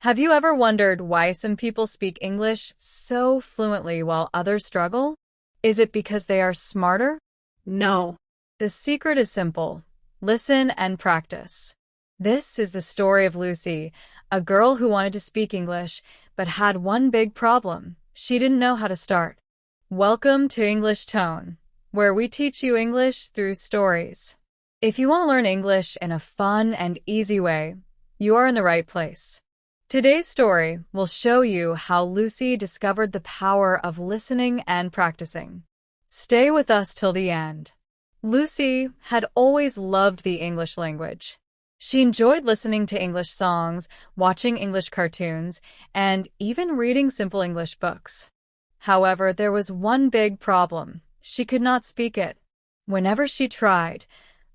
Have you ever wondered why some people speak English so fluently while others struggle? Is it because they are smarter? No. The secret is simple. Listen and practice. This is the story of Lucy, a girl who wanted to speak English but had one big problem. She didn't know how to start. Welcome to English Tone, where we teach you English through stories. If you want to learn English in a fun and easy way, you are in the right place. Today's story will show you how Lucy discovered the power of listening and practicing. Stay with us till the end. Lucy had always loved the English language. She enjoyed listening to English songs, watching English cartoons, and even reading simple English books. However, there was one big problem. She could not speak it. Whenever she tried,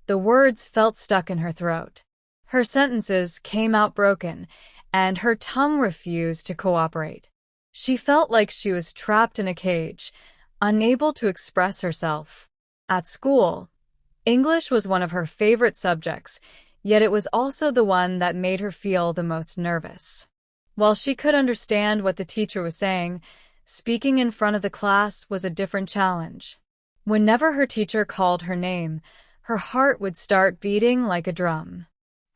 the words felt stuck in her throat. Her sentences came out broken, and her tongue refused to cooperate. She felt like she was trapped in a cage, unable to express herself. At school, English was one of her favorite subjects, yet it was also the one that made her feel the most nervous. While she could understand what the teacher was saying, speaking in front of the class was a different challenge. Whenever her teacher called her name, her heart would start beating like a drum.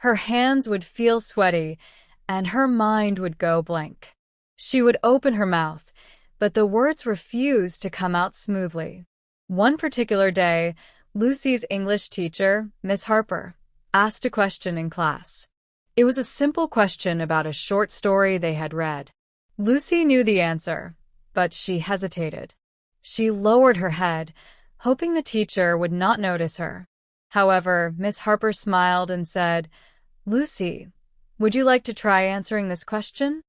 Her hands would feel sweaty, and her mind would go blank. She would open her mouth, but the words refused to come out smoothly. One particular day, Lucy's English teacher, Miss Harper, asked a question in class. It was a simple question about a short story they had read. Lucy knew the answer, but she hesitated. She lowered her head, hoping the teacher would not notice her. However, Miss Harper smiled and said, "Lucy, would you like to try answering this question?"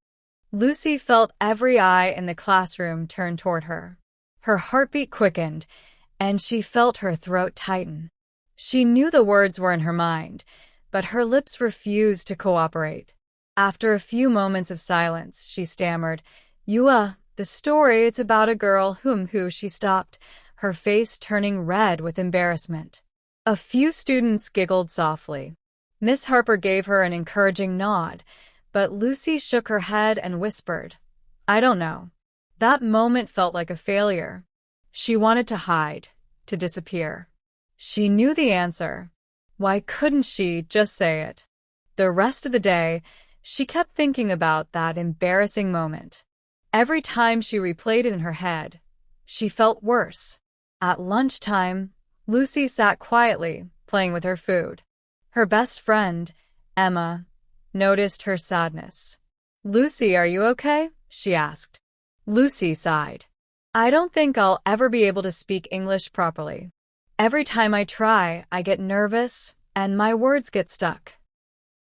Lucy felt every eye in the classroom turn toward her. Her heartbeat quickened, and she felt her throat tighten. She knew the words were in her mind, but her lips refused to cooperate. After a few moments of silence, she stammered, The story, it's about a girl who she stopped, her face turning red with embarrassment. A few students giggled softly. Miss Harper gave her an encouraging nod, but Lucy shook her head and whispered, "I don't know." That moment felt like a failure. She wanted to hide, to disappear. She knew the answer. Why couldn't she just say it? The rest of the day, she kept thinking about that embarrassing moment. Every time she replayed it in her head, she felt worse. At lunchtime, Lucy sat quietly, playing with her food. Her best friend, Emma, noticed her sadness. "Lucy, are you okay?" she asked. Lucy sighed. "I don't think I'll ever be able to speak English properly. Every time I try, I get nervous, and my words get stuck."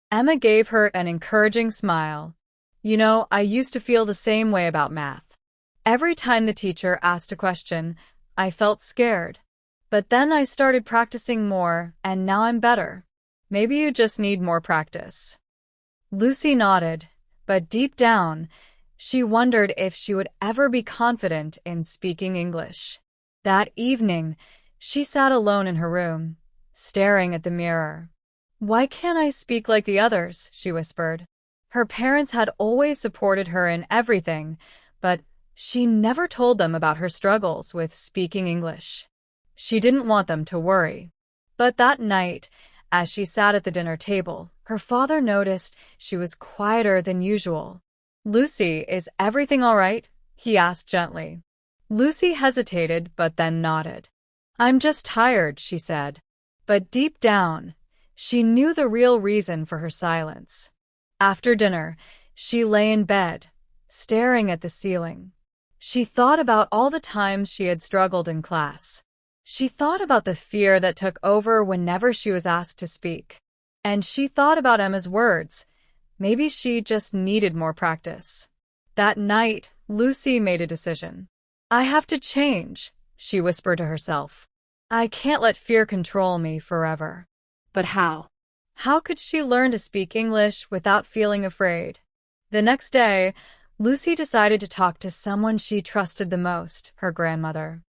Emma gave her an encouraging smile. I used to feel the same way about math. Every time the teacher asked a question, I felt scared. But then I started practicing more, and now I'm better. Maybe you just need more practice." Lucy nodded, but deep down, she wondered if she would ever be confident in speaking English. That evening, she sat alone in her room, staring at the mirror. "Why can't I speak like the others?" she whispered. Her parents had always supported her in everything, but she never told them about her struggles with speaking English. She didn't want them to worry. But that night, as she sat at the dinner table, her father noticed she was quieter than usual. "Lucy, is everything all right?" he asked gently. Lucy hesitated but then nodded. "I'm just tired," she said. But deep down, she knew the real reason for her silence. After dinner, she lay in bed, staring at the ceiling. She thought about all the times she had struggled in class. She thought about the fear that took over whenever she was asked to speak. And she thought about Emma's words. Maybe she just needed more practice. That night, Lucy made a decision. "I have to change," she whispered to herself. "I can't let fear control me forever." But how? How could she learn to speak English without feeling afraid? The next day, Lucy decided to talk to someone she trusted the most, her grandmother.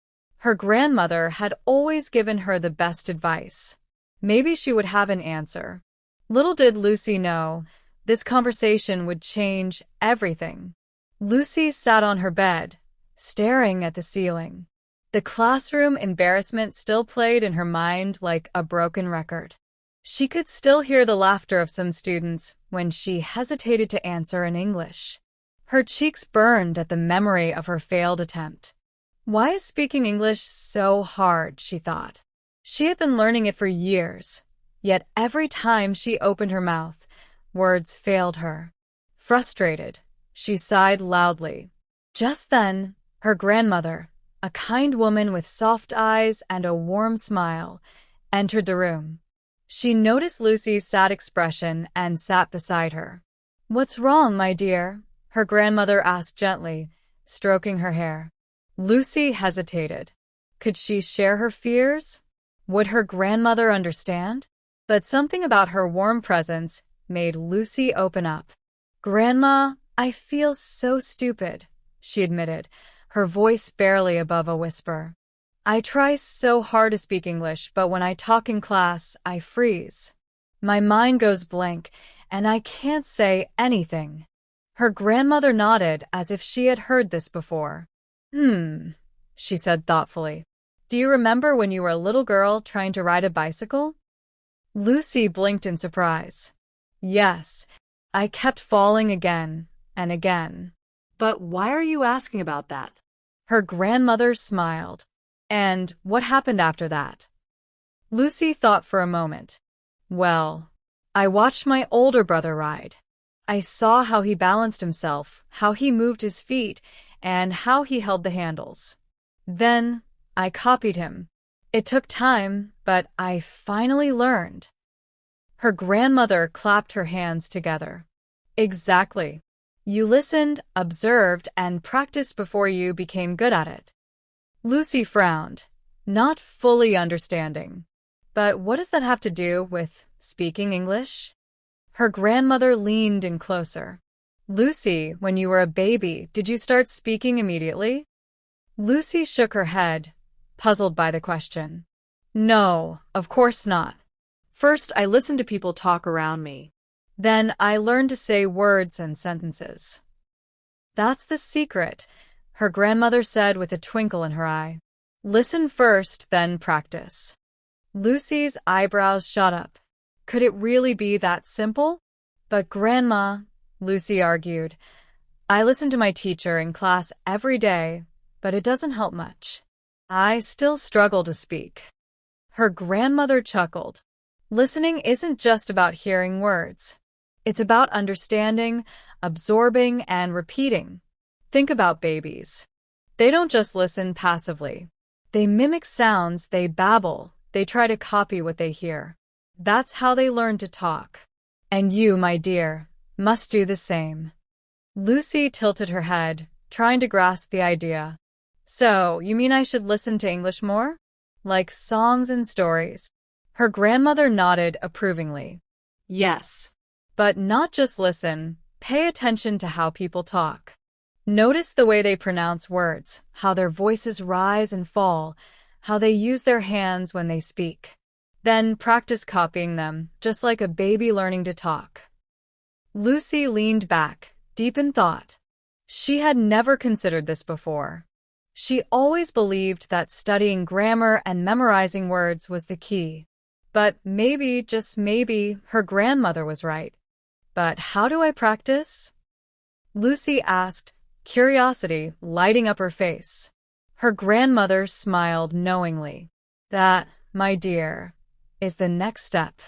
Her grandmother had always given her the best advice. Maybe she would have an answer. Little did Lucy know, This conversation would change everything. Lucy sat on her bed, staring at the ceiling. The classroom embarrassment still played in her mind like a broken record. She could still hear the laughter of some students when she hesitated to answer in English. Her cheeks burned at the memory of her failed attempt. Why is speaking English so hard, she thought. She had been learning it for years, yet every time she opened her mouth, words failed her. Frustrated, she sighed loudly. Just then, her grandmother, a kind woman with soft eyes and a warm smile, entered the room. She noticed Lucy's sad expression and sat beside her. "What's wrong, my dear?" her grandmother asked gently, stroking her hair. Lucy hesitated. Could she share her fears? Would her grandmother understand? But something about her warm presence made Lucy open up. "Grandma, I feel so stupid," she admitted, her voice barely above a whisper. "I try so hard to speak English, but when I talk in class, I freeze. My mind goes blank, and I can't say anything." Her grandmother nodded as if she had heard this before. She said thoughtfully. "Do you remember when you were a little girl trying to ride a bicycle?" Lucy blinked in surprise. "Yes, I kept falling again and again." But why are you asking about that? Her grandmother smiled. "And what happened after that?" Lucy thought for a moment. "Well, I watched my older brother ride. I saw how he balanced himself, how he moved his feet, and how he held the handles. Then I copied him. It took time, but I finally learned." Her grandmother clapped her hands together. "Exactly. You listened, observed, and practiced before you became good at it." Lucy frowned, not fully understanding. "But what does that have to do with speaking English?" Her grandmother leaned in closer. "Lucy, when you were a baby, did you start speaking immediately?" Lucy shook her head, puzzled by the question. "No, of course not. First, I listened to people talk around me. Then I learned to say words and sentences." "That's the secret," her grandmother said with a twinkle in her eye. "Listen first, then practice." Lucy's eyebrows shot up. Could it really be that simple? "But Grandma," Lucy argued, "I listen to my teacher in class every day, but it doesn't help much. I still struggle to speak." Her grandmother chuckled. "Listening isn't just about hearing words. It's about understanding, absorbing, and repeating. Think about babies. They don't just listen passively. They mimic sounds, they babble, they try to copy what they hear. That's how they learn to talk. And you, my dear, must do the same." Lucy tilted her head, trying to grasp the idea. "So, you mean I should listen to English more? Like songs and stories?" Her grandmother nodded approvingly. Yes. "But not just listen, pay attention to how people talk. Notice the way they pronounce words, how their voices rise and fall, how they use their hands when they speak. Then practice copying them, just like a baby learning to talk." Lucy leaned back, deep in thought. She had never considered this before. She always believed that studying grammar and memorizing words was the key. But maybe, just maybe, her grandmother was right. But how do I practice? Lucy asked, curiosity lighting up her face. Her grandmother smiled knowingly. "That, my dear, is the next step."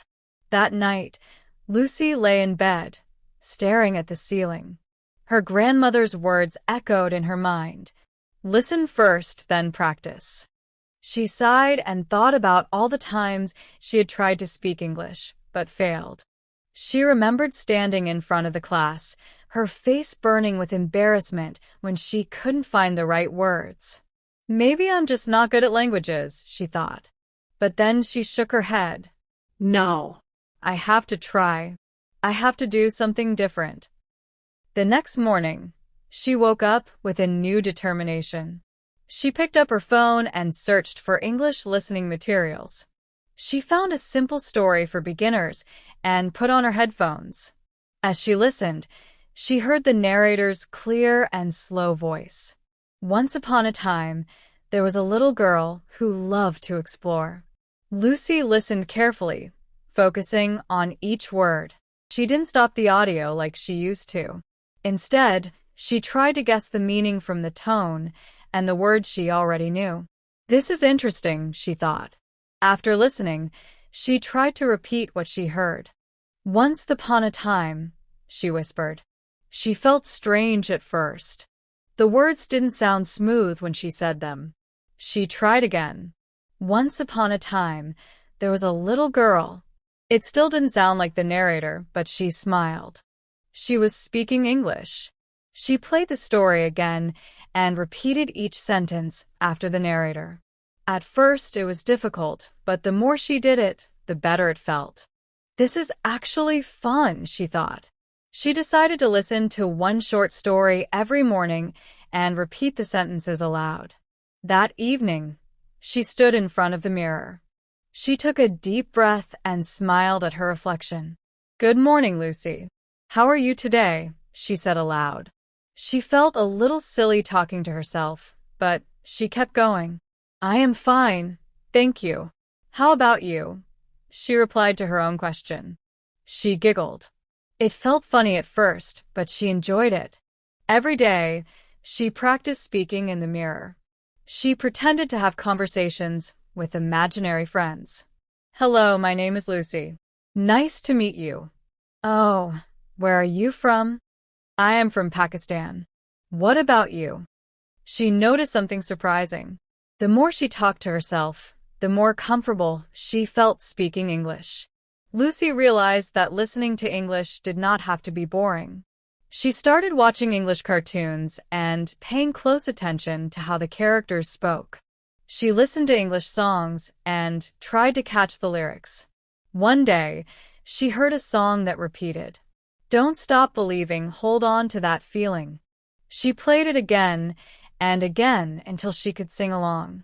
That night, Lucy lay in bed, staring at the ceiling. Her grandmother's words echoed in her mind. "Listen first, then practice." She sighed and thought about all the times she had tried to speak English, but failed. She remembered standing in front of the class, her face burning with embarrassment when she couldn't find the right words. "Maybe I'm just not good at languages," she thought. But then she shook her head. "No. I have to try. I have to do something different." The next morning, she woke up with a new determination. She picked up her phone and searched for English listening materials. She found a simple story for beginners and put on her headphones. As she listened, she heard the narrator's clear and slow voice. Once upon a time, there was a little girl who loved to explore. Lucy listened carefully, focusing on each word. She didn't stop the audio like she used to. Instead, she tried to guess the meaning from the tone and the words she already knew. This is interesting, she thought. After listening, she tried to repeat what she heard. Once upon a time, she whispered. She felt strange at first. The words didn't sound smooth when she said them. She tried again. Once upon a time, there was a little girl. It still didn't sound like the narrator, but she smiled. She was speaking English. She played the story again and repeated each sentence after the narrator. At first, it was difficult, but the more she did it, the better it felt. This is actually fun, she thought. She decided to listen to one short story every morning and repeat the sentences aloud. That evening, she stood in front of the mirror. She took a deep breath and smiled at her reflection. "Good morning, Lucy. How are you today?" she said aloud. She felt a little silly talking to herself, but she kept going. "I am fine, thank you. How about you?" she replied to her own question. She giggled. It felt funny at first, but she enjoyed it. Every day, she practiced speaking in the mirror. She pretended to have conversations with imaginary friends. "Hello, my name is Lucy. Nice to meet you." "Oh, where are you from?" "I am from Pakistan. What about you?" She noticed something surprising. The more she talked to herself, the more comfortable she felt speaking English. Lucy realized that listening to English did not have to be boring. She started watching English cartoons and paying close attention to how the characters spoke. She listened to English songs and tried to catch the lyrics. One day, she heard a song that repeated, "Don't stop believing, hold on to that feeling." She played it again and again until she could sing along.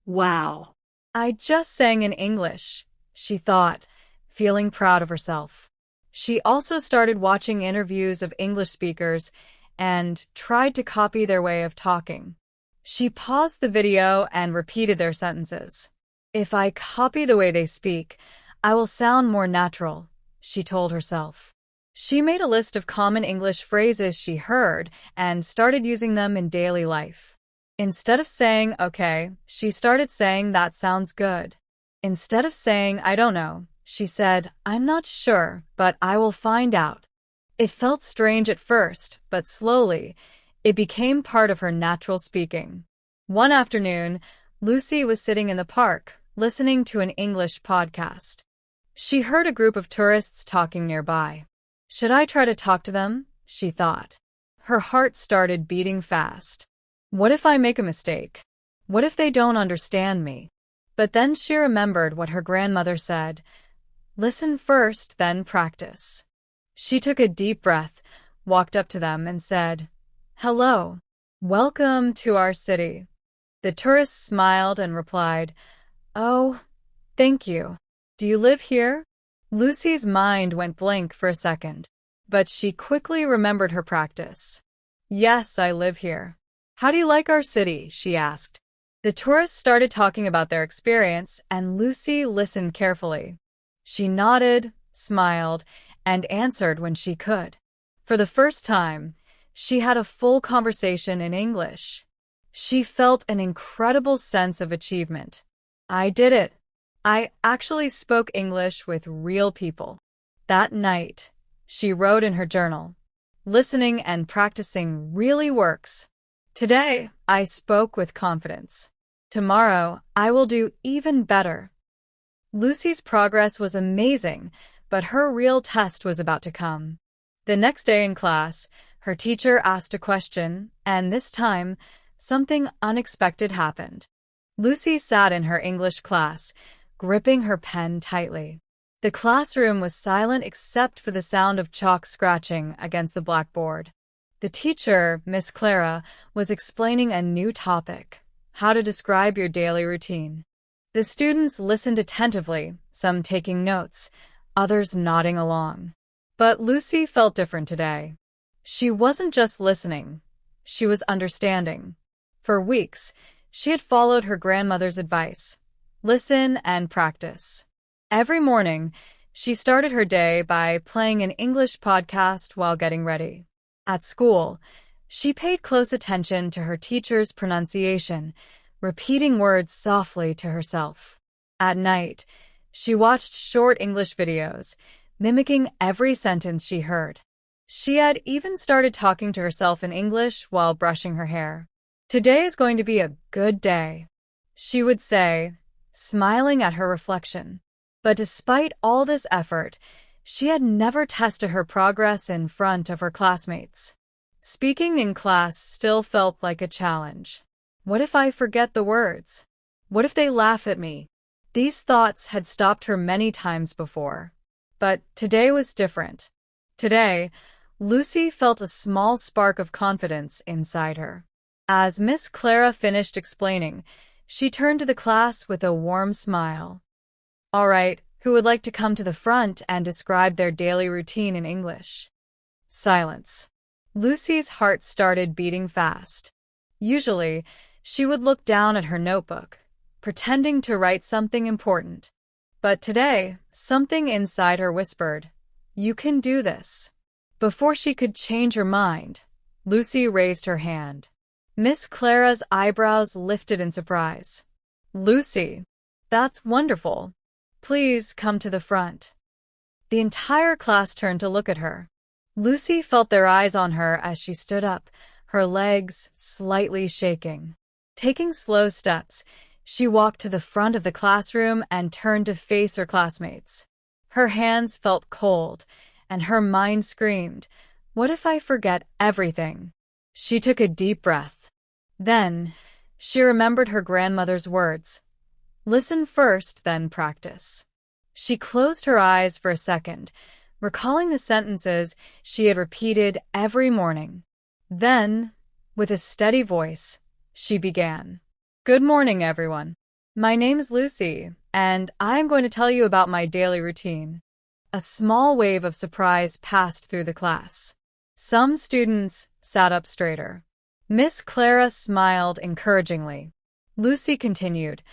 Wow. I just sang in English, she thought, feeling proud of herself. She also started watching interviews of English speakers and tried to copy their way of talking. She paused the video and repeated their sentences. "If I copy the way they speak, I will sound more natural," she told herself. She made a list of common English phrases she heard and started using them in daily life. Instead of saying, "Okay," she started saying, "That sounds good." Instead of saying, "I don't know," she said, "I'm not sure, but I will find out." It felt strange at first, but slowly, it became part of her natural speaking. One afternoon, Lucy was sitting in the park, listening to an English podcast. She heard a group of tourists talking nearby. "Should I try to talk to them?" she thought. Her heart started beating fast. What if I make a mistake? What if they don't understand me? But then she remembered what her grandmother said. Listen first, then practice. She took a deep breath, walked up to them, and said, "Hello. Welcome to our city." The tourists smiled and replied, "Oh, thank you. Do you live here?" Lucy's mind went blank for a second, but she quickly remembered her practice. "Yes, I live here." "How do you like our city?" she asked. The tourists started talking about their experience, and Lucy listened carefully. She nodded, smiled, and answered when she could. For the first time, she had a full conversation in English. She felt an incredible sense of achievement. "I did it. I actually spoke English with real people." That night, she wrote in her journal, "Listening and practicing really works. Today, I spoke with confidence. Tomorrow, I will do even better." Lucy's progress was amazing, but her real test was about to come. The next day in class, her teacher asked a question, and this time, something unexpected happened. Lucy sat in her English class, gripping her pen tightly. The classroom was silent except for the sound of chalk scratching against the blackboard. The teacher, Miss Clara, was explaining a new topic: how to describe your daily routine. The students listened attentively, some taking notes, others nodding along. But Lucy felt different today. She wasn't just listening, she was understanding. For weeks, she had followed her grandmother's advice: listen and practice. Every morning, she started her day by playing an English podcast while getting ready. At school, she paid close attention to her teacher's pronunciation, repeating words softly to herself. At night, she watched short English videos, mimicking every sentence she heard. She had even started talking to herself in English while brushing her hair. "Today is going to be a good day," she would say, smiling at her reflection. But despite all this effort, she had never tested her progress in front of her classmates. Speaking in class still felt like a challenge. What if I forget the words? What if they laugh at me? These thoughts had stopped her many times before. But today was different. Today, Lucy felt a small spark of confidence inside her. As Miss Clara finished explaining, she turned to the class with a warm smile. "All right, who would like to come to the front and describe their daily routine in English?" Silence. Lucy's heart started beating fast. Usually, she would look down at her notebook, pretending to write something important. But today, something inside her whispered, "You can do this." Before she could change her mind, Lucy raised her hand. Miss Clara's eyebrows lifted in surprise. "Lucy, that's wonderful. Please come to the front." The entire class turned to look at her. Lucy felt their eyes on her as she stood up, her legs slightly shaking. Taking slow steps, she walked to the front of the classroom and turned to face her classmates. Her hands felt cold, and her mind screamed, "What if I forget everything?" She took a deep breath. Then, she remembered her grandmother's words: "Listen first, then practice." She closed her eyes for a second, recalling the sentences she had repeated every morning. Then, with a steady voice, she began. "Good morning, everyone. My name is Lucy, and I'm going to tell you about my daily routine." A small wave of surprise passed through the class. Some students sat up straighter. Miss Clara smiled encouragingly. Lucy continued,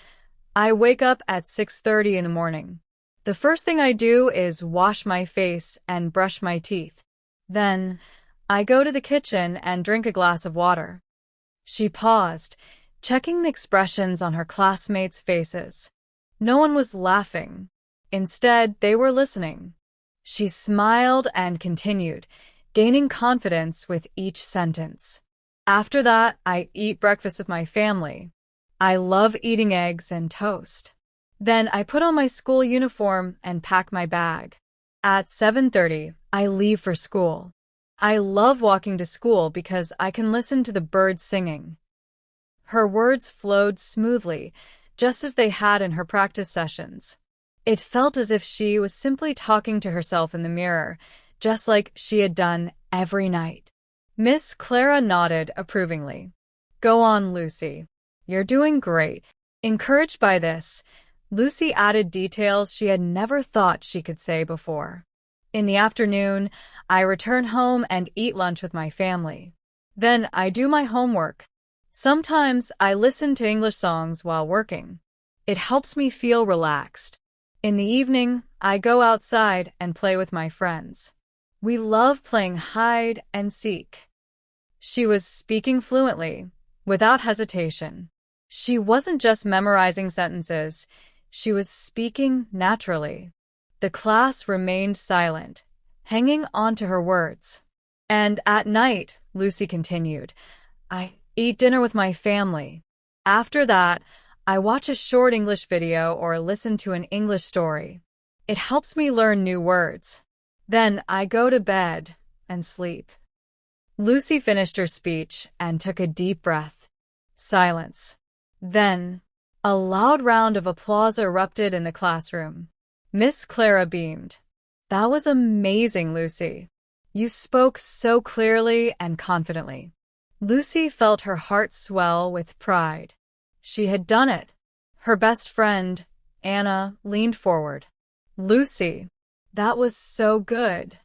"I wake up at 6:30 in the morning. The first thing I do is wash my face and brush my teeth. Then, I go to the kitchen and drink a glass of water." She paused, checking the expressions on her classmates' faces. No one was laughing. Instead, they were listening. She smiled and continued, gaining confidence with each sentence. "After that, I eat breakfast with my family. I love eating eggs and toast. Then I put on my school uniform and pack my bag. At 7:30, I leave for school. I love walking to school because I can listen to the birds singing." Her words flowed smoothly, just as they had in her practice sessions. It felt as if she was simply talking to herself in the mirror, just like she had done every night. Miss Clara nodded approvingly. "Go on, Lucy. You're doing great." Encouraged by this, Lucy added details she had never thought she could say before. "In the afternoon, I return home and eat lunch with my family. Then I do my homework. Sometimes I listen to English songs while working. It helps me feel relaxed. In the evening, I go outside and play with my friends. We love playing hide and seek." She was speaking fluently, without hesitation. She wasn't just memorizing sentences, she was speaking naturally. The class remained silent, hanging on to her words. "And at night," Lucy continued, "I eat dinner with my family. After that, I watch a short English video or listen to an English story. It helps me learn new words. Then I go to bed and sleep." Lucy finished her speech and took a deep breath. Silence. Then, a loud round of applause erupted in the classroom. Miss Clara beamed. "That was amazing, Lucy. You spoke so clearly and confidently." Lucy felt her heart swell with pride. She had done it. Her best friend, Anna, leaned forward. "Lucy, that was so good."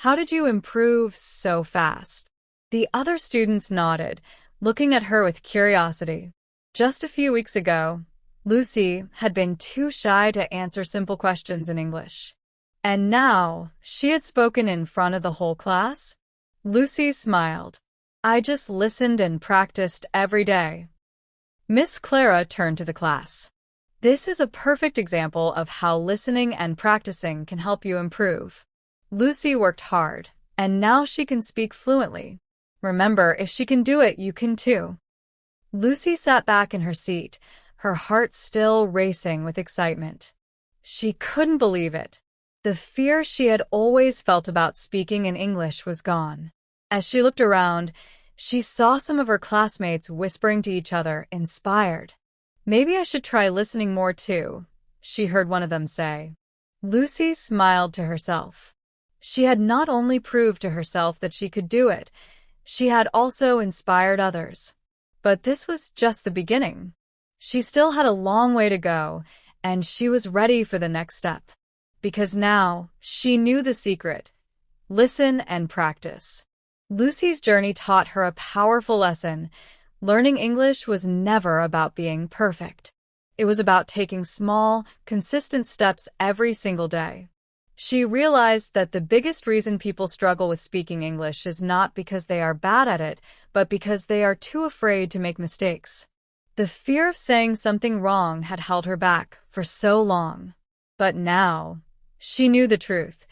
How did you improve so fast? The other students nodded, looking at her with curiosity. Just a few weeks ago, Lucy had been too shy to answer simple questions in English. And now, she had spoken in front of the whole class? Lucy smiled. I just listened and practiced every day. Miss Clara turned to the class. This is a perfect example of how listening and practicing can help you improve. Lucy worked hard, and now she can speak fluently. Remember, if she can do it, you can too. Lucy sat back in her seat, her heart still racing with excitement. She couldn't believe it. The fear she had always felt about speaking in English was gone. As she looked around, she saw some of her classmates whispering to each other, inspired. Maybe I should try listening more too, she heard one of them say. Lucy smiled to herself. She had not only proved to herself that she could do it, she had also inspired others. But this was just the beginning. She still had a long way to go, and she was ready for the next step. Because now, she knew the secret. Listen and practice. Lucy's journey taught her a powerful lesson. Learning English was never about being perfect. It was about taking small, consistent steps every single day. She realized that the biggest reason people struggle with speaking English is not because they are bad at it, but because they are too afraid to make mistakes. The fear of saying something wrong had held her back for so long. But now, she knew the truth.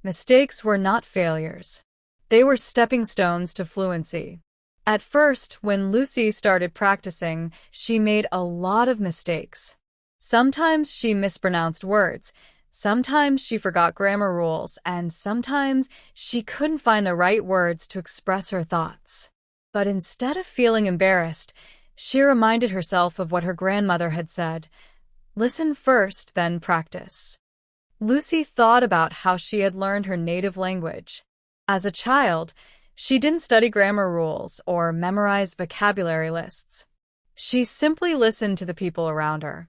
Mistakes were not failures. They were stepping stones to fluency. At first, when Lucy started practicing, she made a lot of mistakes. Sometimes she mispronounced words, sometimes she forgot grammar rules, and sometimes she couldn't find the right words to express her thoughts. But instead of feeling embarrassed, she reminded herself of what her grandmother had said, "Listen first, then practice." Lucy thought about how she had learned her native language. As a child, she didn't study grammar rules or memorize vocabulary lists. She simply listened to the people around her.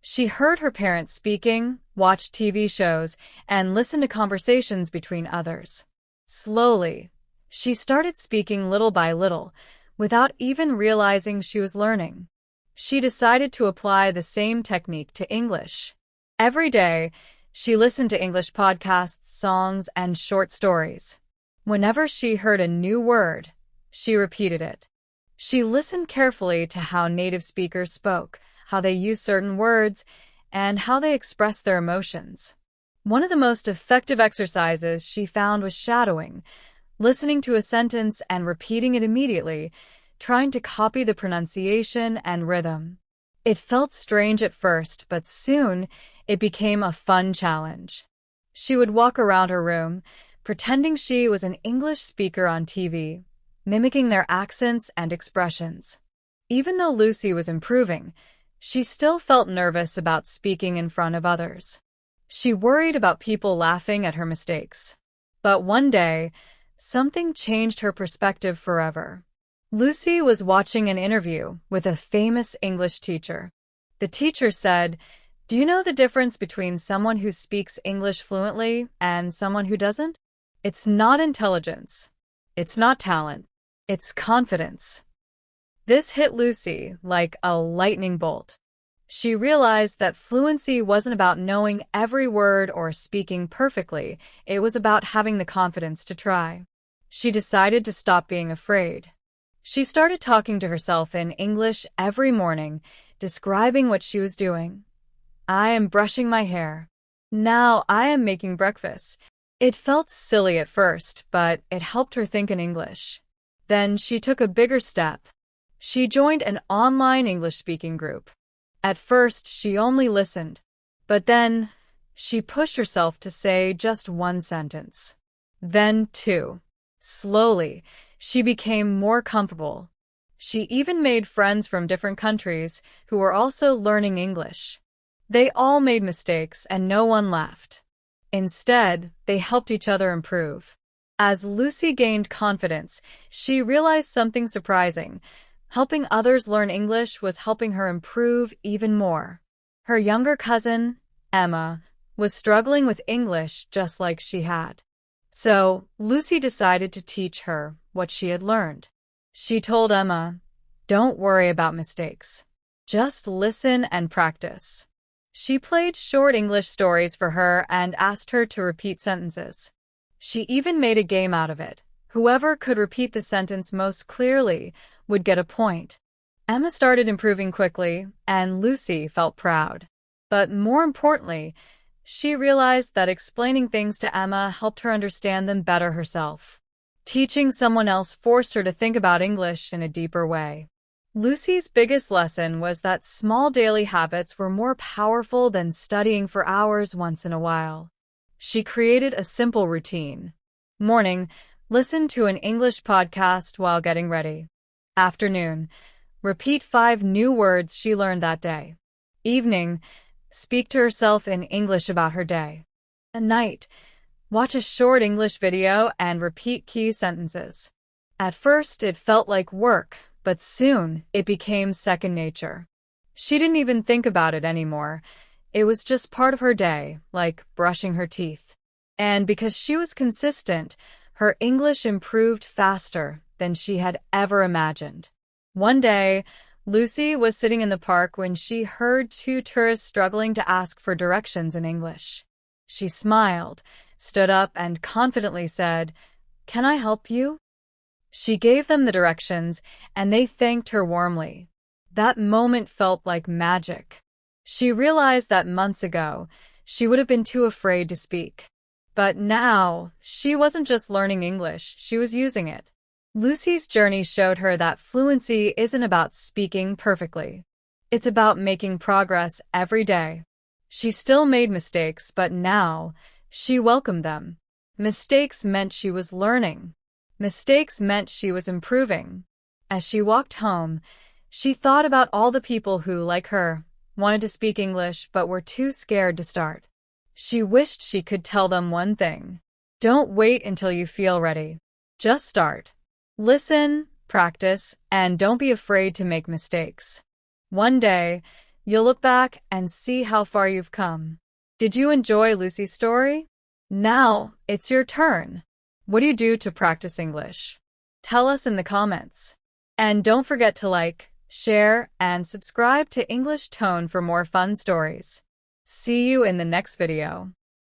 She heard her parents speaking, watched TV shows, and listened to conversations between others. Slowly, she started speaking little by little, without even realizing she was learning. She decided to apply the same technique to English. Every day, she listened to English podcasts, songs, and short stories. Whenever she heard a new word, she repeated it. She listened carefully to how native speakers spoke, how they used certain words, and how they expressed their emotions. One of the most effective exercises she found was shadowing, listening to a sentence and repeating it immediately, trying to copy the pronunciation and rhythm. It felt strange at first, but soon it became a fun challenge. She would walk around her room, pretending she was an English speaker on TV, mimicking their accents and expressions. Even though Lucy was improving, she still felt nervous about speaking in front of others. She worried about people laughing at her mistakes. But one day, something changed her perspective forever. Lucy was watching an interview with a famous English teacher. The teacher said, "Do you know the difference between someone who speaks English fluently and someone who doesn't? It's not intelligence. It's not talent. It's confidence." This hit Lucy like a lightning bolt. She realized that fluency wasn't about knowing every word or speaking perfectly. It was about having the confidence to try. She decided to stop being afraid. She started talking to herself in English every morning, describing what she was doing. "I am brushing my hair. Now I am making breakfast." It felt silly at first, but it helped her think in English. Then she took a bigger step. She joined an online English-speaking group. At first, she only listened, but then she pushed herself to say just one sentence. Then two. Slowly, she became more comfortable. She even made friends from different countries who were also learning English. They all made mistakes and no one laughed. Instead, they helped each other improve. As Lucy gained confidence, she realized something surprising. Helping others learn English was helping her improve even more. Her younger cousin, Emma, was struggling with English just like she had. So, Lucy decided to teach her what she had learned. She told Emma, "Don't worry about mistakes. Just listen and practice." She played short English stories for her and asked her to repeat sentences. She even made a game out of it. Whoever could repeat the sentence most clearly would get a point. Emma started improving quickly, and Lucy felt proud. But more importantly, she realized that explaining things to Emma helped her understand them better herself. Teaching someone else forced her to think about English in a deeper way. Lucy's biggest lesson was that small daily habits were more powerful than studying for hours once in a while. She created a simple routine. Morning, listen to an English podcast while getting ready. Afternoon, repeat 5 new words she learned that day. Evening, speak to herself in English about her day. At night, watch a short English video and repeat key sentences. At first, it felt like work, but soon it became second nature. She didn't even think about it anymore. It was just part of her day, like brushing her teeth. And because she was consistent, her English improved faster than she had ever imagined. One day, Lucy was sitting in the park when she heard 2 tourists struggling to ask for directions in English. She smiled, stood up, and confidently said, "Can I help you?" She gave them the directions, and they thanked her warmly. That moment felt like magic. She realized that months ago, she would have been too afraid to speak. But now, she wasn't just learning English, she was using it. Lucy's journey showed her that fluency isn't about speaking perfectly. It's about making progress every day. She still made mistakes, but now, she welcomed them. Mistakes meant she was learning. Mistakes meant she was improving. As she walked home, she thought about all the people who, like her, wanted to speak English but were too scared to start. She wished she could tell them one thing. Don't wait until you feel ready. Just start. Listen, practice, and don't be afraid to make mistakes. One day, you'll look back and see how far you've come. Did you enjoy Lucy's story? Now, it's your turn. What do you do to practice English? Tell us in the comments. And don't forget to like, share, and subscribe to English Tone for more fun stories. See you in the next video.